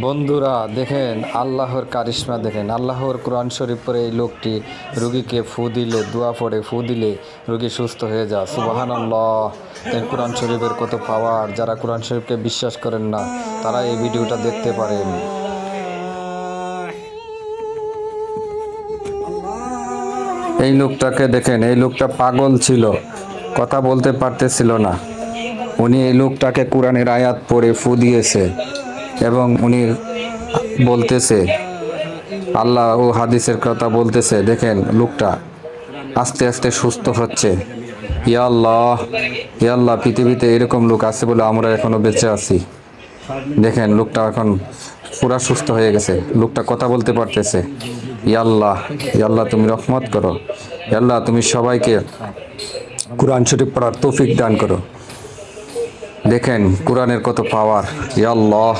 বন্ধুরা দেখেন আল্লাহর কারিশমা দেখেন আল্লাহর কোরআন শরীফ পড়ে এই লোকটি রুগীকে ফু দিলে দোয়া পড়ে ফু দিলে রুগী সুস্থ হয়ে যায় সুবহানাল্লাহ। এর কোরআন শরীফের কত পাওয়ার। যারা কোরআন শরীফকে বিশ্বাস করেন না তারা এই ভিডিওটা দেখতে পারেন। এই লোকটাকে দেখেন, এই লোকটা পাগল ছিল, কথা বলতে পারতেছিল না। উনি এই লোকটাকে কোরআনের আয়াত পড়ে ফু দিয়েছে এবং উনি বলতেছে আল্লাহ ও হাদিসের কথা বলতেছে। দেখেন লোকটা আস্তে আস্তে সুস্থ হচ্ছে। ইয়া আল্লাহ, ইয়া আল্লাহ, পৃথিবীতে এরকম লোক আছে বলে আমরা এখনো বেঁচে আছি। দেখেন লোকটা এখন পুরা সুস্থ হয়ে গেছে, লোকটা কথা বলতে পারতেছে। ইয়া আল্লাহ, ইয়া আল্লাহ, তুমি রহমত করো। ইয়া আল্লাহ, তুমি সবাইকে কোরআন শরীফ পড়ার তৌফিক দান করো। দেখেন কোরআনের কত পাওয়ার। ইয়া আল্লাহ।